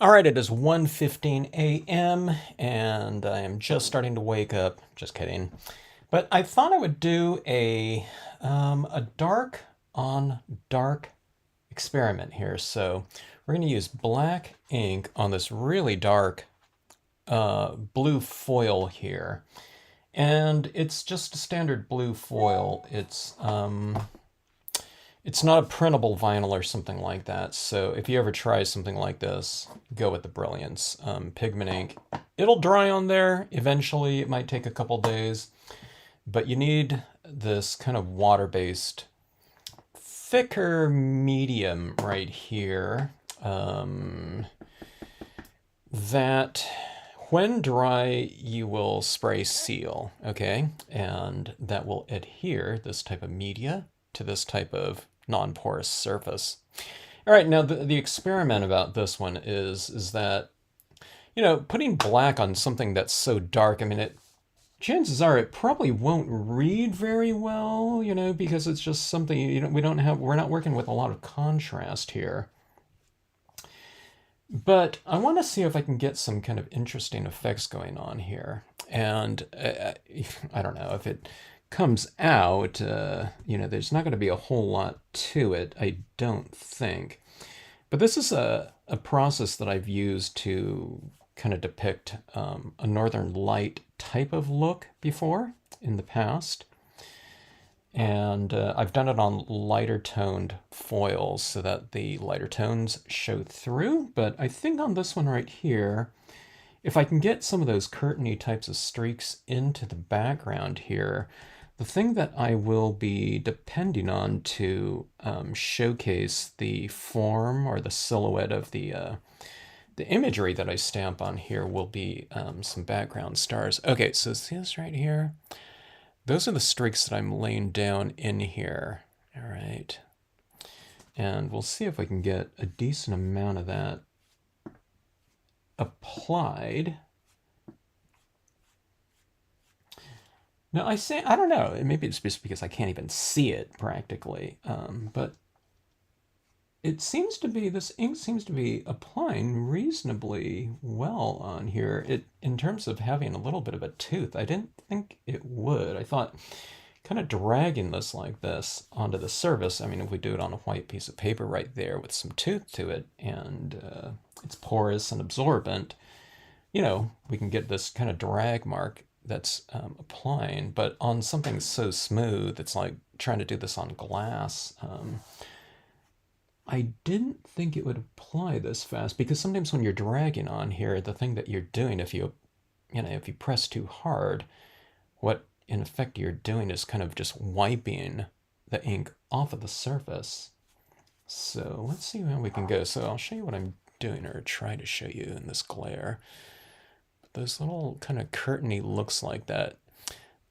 All right, it is 1:15 a.m. and I am just starting to wake up. Just kidding. But I thought I would do a dark on dark experiment here. So we're going to use black ink on this really dark blue foil here. And it's just a standard blue foil. It's not a printable vinyl or something like that. So if you ever try something like this, go with the Brilliance pigment ink. It'll dry on there eventually. It might take a couple days, but you need this kind of water-based, thicker medium right here that when dry, you will spray seal, okay? And that will adhere this type of media to this type of non-porous surface. All right, now the experiment about this one is that, putting black on something that's so dark, I mean, chances are it probably won't read very well, because it's just something, we're not working with a lot of contrast here. But I want to see if I can get some kind of interesting effects going on here. And I don't know if it comes out, there's not going to be a whole lot to it, I don't think. But this is a process that I've used to kind of depict a Northern Light type of look before in the past. And I've done it on lighter toned foils so that the lighter tones show through. But I think on this one right here, if I can get some of those curtainy types of streaks into the background here, the thing that I will be depending on to showcase the form or the silhouette of the imagery that I stamp on here will be some background stars. Okay, so see this right here? Those are the streaks that I'm laying down in here. All right. And we'll see if we can get a decent amount of that applied. Now I don't know, maybe it's just because I can't even see it practically, but this ink seems to be applying reasonably well on here. In terms of having a little bit of a tooth, I didn't think it would. I thought kind of dragging this like this onto the surface, I mean, if we do it on a white piece of paper right there with some tooth to it, and it's porous and absorbent, we can get this kind of drag mark that's applying. But on something so smooth, it's like trying to do this on glass. I didn't think it would apply this fast, because sometimes when you're dragging on here, the thing that you're doing, if you press too hard, what in effect you're doing is kind of just wiping the ink off of the surface. So let's see how we can go. So I'll show you what I'm doing, or try to show you in this glare. Those little kind of curtainy looks like that.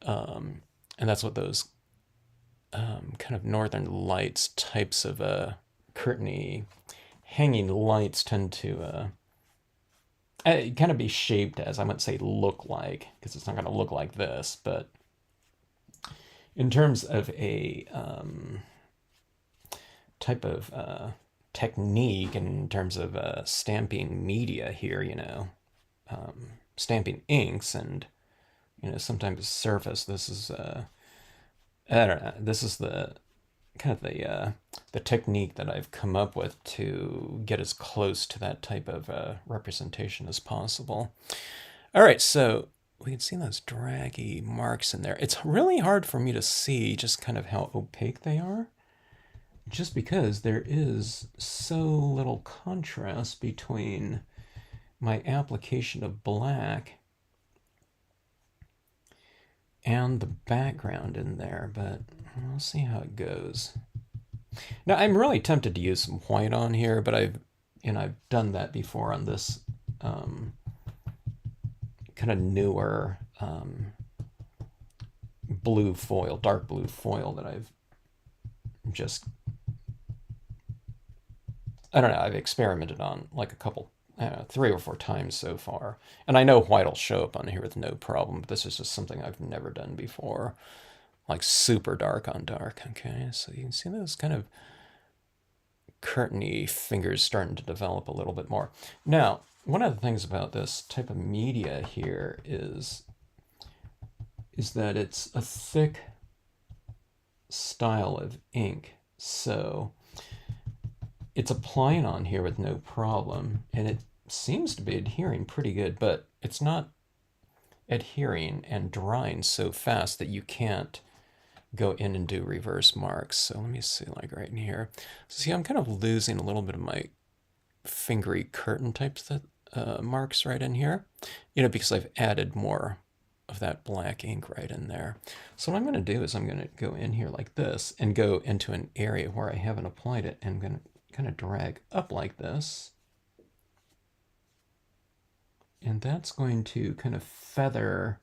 And that's what those kind of Northern Lights types of curtainy hanging lights tend to kind of be shaped as, I wouldn't say look like, because it's not going to look like this, but in terms of a type of technique, in terms of stamping media here, stamping inks, and sometimes surface, this is I don't know, this is the kind of the technique that I've come up with to get as close to that type of representation as possible. All right, so we can see those draggy marks in there. It's really hard for me to see just kind of how opaque they are, just because there is so little contrast between my application of black and the background in there, but we'll see how it goes. Now I'm really tempted to use some white on here, but I've done that before on this kind of newer blue foil, dark blue foil that I've just, I don't know, I've experimented on like a couple, 3 or 4 times so far. And I know white will show up on here with no problem, but this is just something I've never done before. Like super dark on dark, okay? So you can see those kind of curtainy fingers starting to develop a little bit more. Now, one of the things about this type of media here is that it's a thick style of ink. So it's applying on here with no problem, and it seems to be adhering pretty good, but it's not adhering and drying so fast that you can't go in and do reverse marks. So let me see, like right in here. So see, I'm kind of losing a little bit of my fingery curtain types that marks right in here, because I've added more of that black ink right in there. So what I'm going to do is I'm going to go in here like this and go into an area where I haven't applied it, and I'm going to kind of drag up like this. And that's going to kind of feather,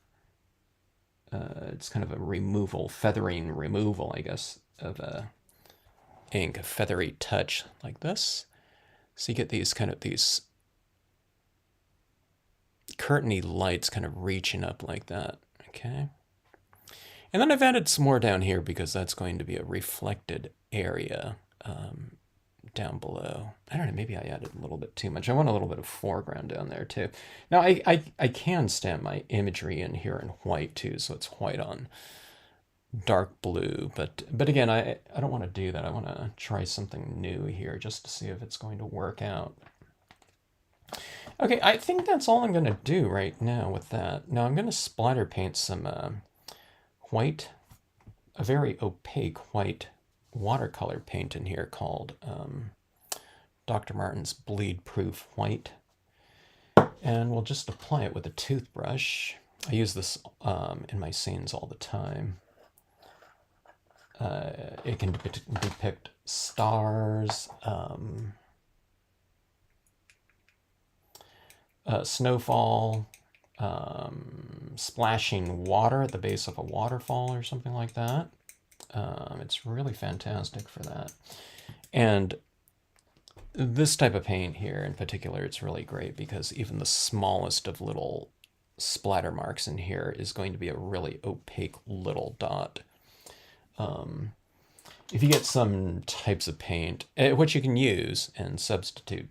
it's kind of a removal, feathering removal, I guess, of ink, a feathery touch like this. So you get these kind of these curtainy lights kind of reaching up like that, okay? And then I've added some more down here because that's going to be a reflected area down below. I don't know, maybe I added a little bit too much. I want a little bit of foreground down there too. Now I can stamp my imagery in here in white too, so it's white on dark blue, but again, I don't want to do that. I want to try something new here just to see if it's going to work out. Okay, I think that's all I'm going to do right now with that. Now I'm going to splatter paint some white, a very opaque white watercolor paint in here called Dr. Martin's Bleed Proof White. And we'll just apply it with a toothbrush. I use this in my scenes all the time. It can depict stars, snowfall, splashing water at the base of a waterfall or something like that. It's really fantastic for that. And this type of paint here in particular, it's really great because even the smallest of little splatter marks in here is going to be a really opaque little dot. If you get some types of paint, which you can use and substitute,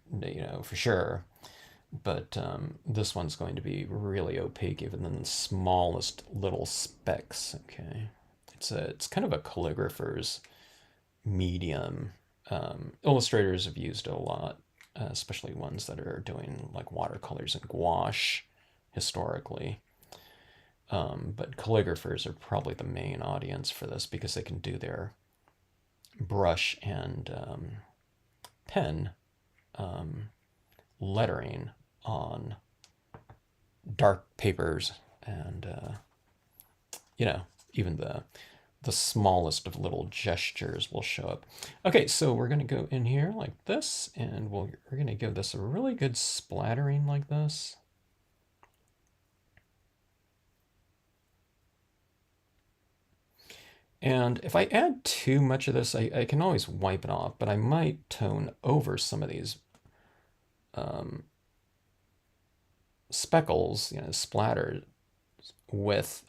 for sure, but this one's going to be really opaque even in the smallest little specks, okay? It's kind of a calligrapher's medium. Illustrators have used it a lot, especially ones that are doing like watercolors and gouache historically. But calligraphers are probably the main audience for this because they can do their brush and pen lettering on dark papers, and even the smallest of little gestures will show up. Okay, so we're going to go in here like this, and we're going to give this a really good splattering like this. And if I add too much of this, I can always wipe it off, but I might tone over some of these speckles, splatters with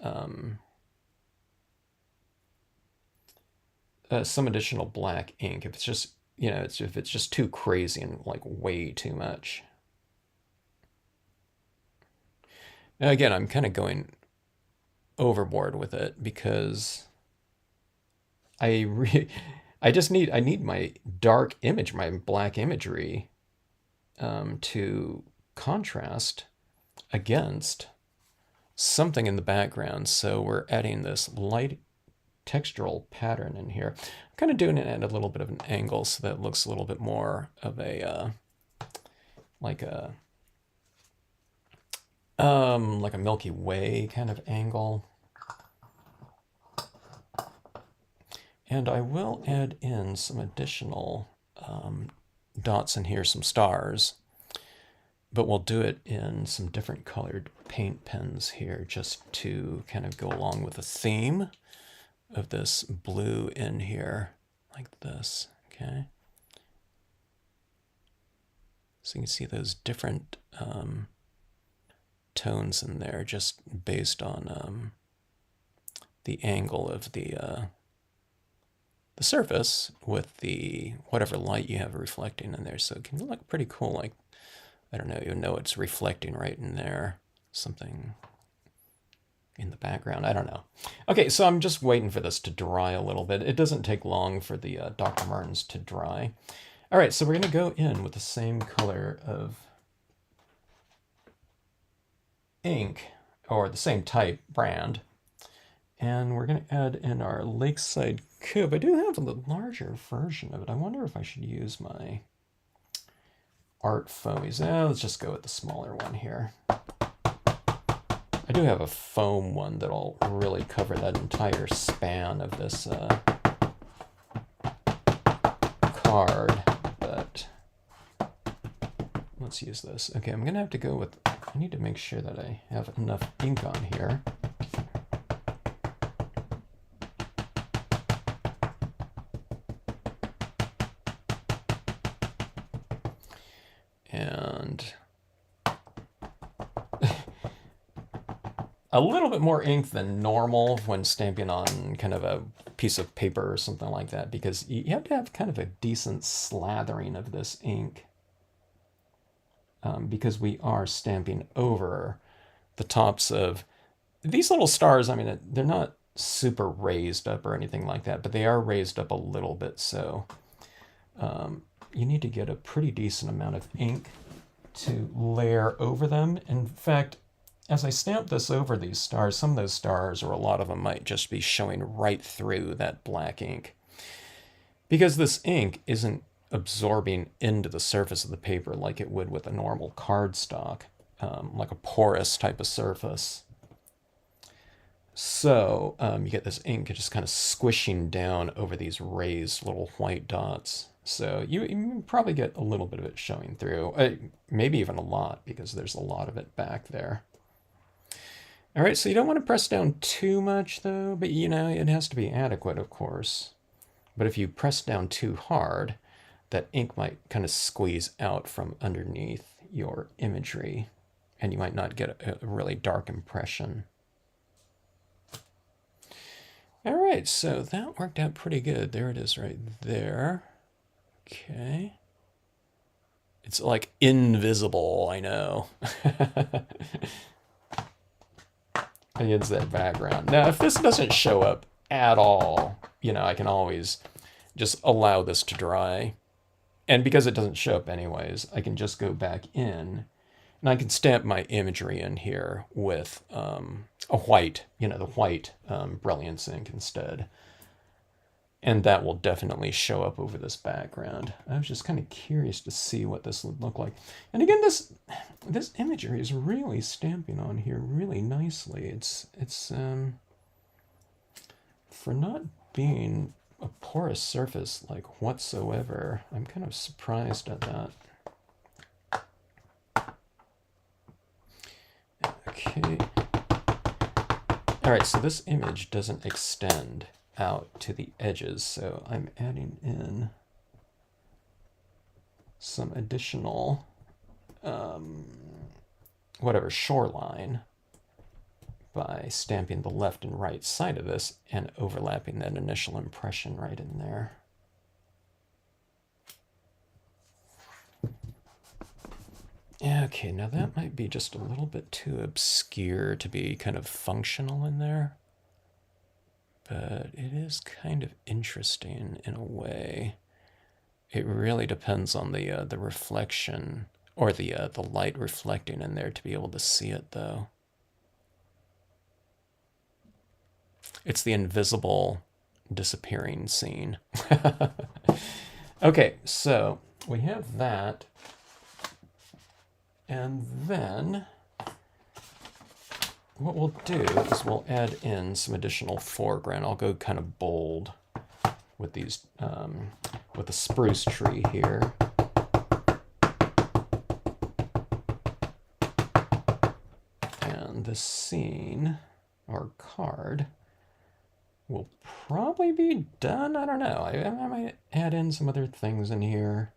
some additional black ink if it's just, if it's just too crazy and like way too much. Now again, I'm kind of going overboard with it because I need my dark image, my black imagery, to contrast against something in the background. So we're adding this light textural pattern in here. I'm kind of doing it at a little bit of an angle so that it looks a little bit more of a like a Milky Way kind of angle. And I will add in some additional dots in here, some stars, but we'll do it in some different colored paint pens here just to kind of go along with the theme of this blue in here, like this, okay? So you can see those different tones in there just based on the angle of the the surface with the whatever light you have reflecting in there. So it can look pretty cool. Like, I don't know, you know it's reflecting right in there. Something in the background. I don't know. Okay, so I'm just waiting for this to dry a little bit. It doesn't take long for the Dr. Martens to dry. All right, so we're going to go in with the same color of ink, or the same type brand, and we're going to add in our Lakeside Cube. I do have a larger version of it. I wonder if I should use my art foamies. Let's just go with the smaller one here. I do have a foam one that'll really cover that entire span of this card, but let's use this. Okay, I'm gonna have to go with, I need to make sure that I have enough ink on here. And a little bit more ink than normal when stamping on kind of a piece of paper or something like that, because you have to have kind of a decent slathering of this ink, because we are stamping over the tops of these little stars. I mean, they're not super raised up or anything like that, but they are raised up a little bit, so you need to get a pretty decent amount of ink to layer over them. In fact, as I stamp this over these stars, some of those stars, or a lot of them, might just be showing right through that black ink, because this ink isn't absorbing into the surface of the paper like it would with a normal cardstock, like a porous type of surface. So you get this ink just kind of squishing down over these raised little white dots. So you probably get a little bit of it showing through, maybe even a lot, because there's a lot of it back there. All right, so you don't want to press down too much, though, but you know, it has to be adequate, of course. But if you press down too hard, that ink might kind of squeeze out from underneath your imagery, and you might not get a really dark impression. All right, so that worked out pretty good. There it is right there. Okay. It's like invisible, I know. Against that background. Now, if this doesn't show up at all, you know, I can always just allow this to dry. And because it doesn't show up anyways, I can just go back in and I can stamp my imagery in here with a white, you know, the white Brilliance ink instead. And that will definitely show up over this background. I was just kind of curious to see what this would look like. And again, this imagery is really stamping on here really nicely. It's for not being a porous surface like whatsoever, I'm kind of surprised at that. Okay. All right, so this image doesn't extend out to the edges, so I'm adding in some additional whatever shoreline by stamping the left and right side of this and overlapping that initial impression right in there. Okay, now that might be just a little bit too obscure to be kind of functional in there, but it is kind of interesting in a way. It really depends on the reflection, or the light reflecting in there to be able to see it, though. It's the invisible disappearing scene. Okay, so we have that. And then what we'll do is we'll add in some additional foreground. I'll go kind of bold with these, with the spruce tree here. And the scene, or card, will probably be done. I don't know. I might add in some other things in here.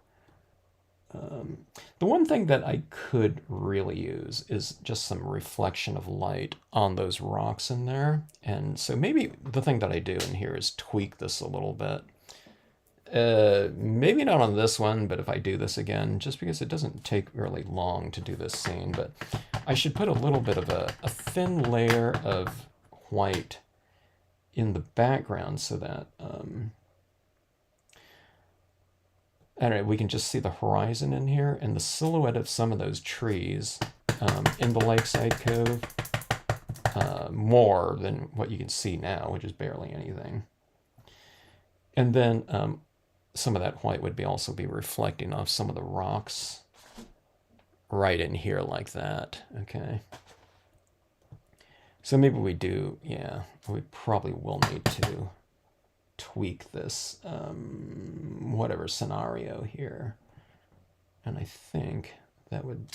The one thing that I could really use is just some reflection of light on those rocks in there. And so maybe the thing that I do in here is tweak this a little bit. Maybe not on this one, but if I do this again, just because it doesn't take really long to do this scene, but I should put a little bit of a thin layer of white in the background so that, I don't know, we can just see the horizon in here and the silhouette of some of those trees in the lakeside cove, more than what you can see now, which is barely anything. And then some of that white would also be reflecting off some of the rocks right in here like that. Okay. So maybe we do, yeah, we probably will need to tweak this whatever scenario here. And I think that would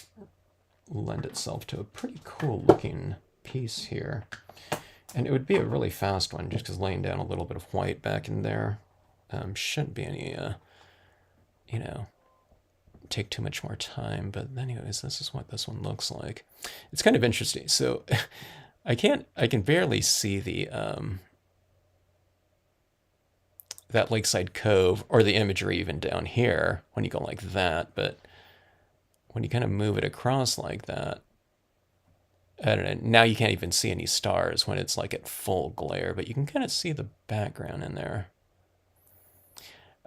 lend itself to a pretty cool looking piece here. And it would be a really fast one just because laying down a little bit of white back in there shouldn't be any, you know, take too much more time. But anyways, this is what this one looks like. It's kind of interesting. So I can barely see the, that lakeside cove or the imagery even down here when you go like that. But when you kind of move it across like that, I don't know, now you can't even see any stars when it's like at full glare, but you can kind of see the background in there.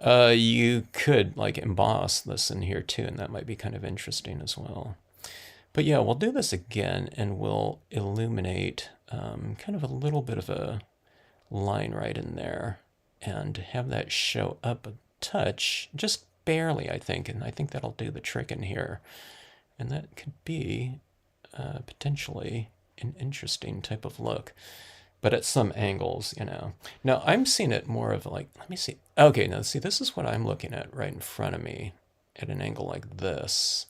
You could like emboss this in here too, and that might be kind of interesting as well. But yeah, we'll do this again and we'll illuminate kind of a little bit of a line right in there and have that show up a touch, just barely, I think. And I think that'll do the trick in here. And that could be potentially an interesting type of look. But at some angles, you know. Now, I'm seeing it more of like, let me see. Okay, now see, this is what I'm looking at right in front of me at an angle like this.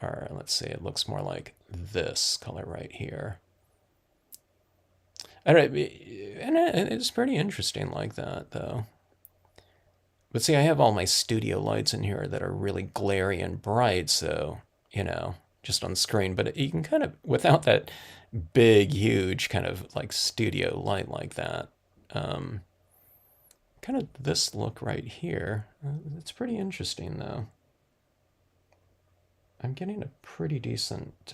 Or let's say it looks more like this color right here. All right, and it's pretty interesting like that, though. But see, I have all my studio lights in here that are really glary and bright, so, you know, just on screen. But you can kind of, without that big, huge kind of like studio light like that, kind of this look right here, it's pretty interesting, though. I'm getting a pretty decent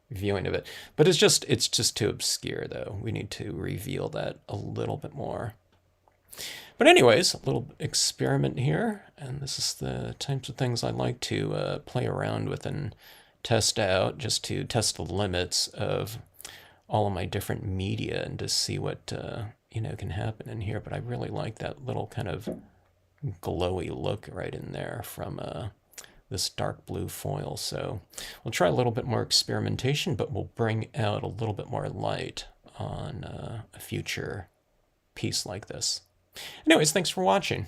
viewing of it, but it's just too obscure though. We need to reveal that a little bit more. But anyways, a little experiment here, and this is the types of things I like to play around with and test out, just to test the limits of all of my different media and to see what you know, can happen in here. But I really like that little kind of glowy look right in there from this dark blue foil. So we'll try a little bit more experimentation, but we'll bring out a little bit more light on a future piece like this. Anyways, thanks for watching.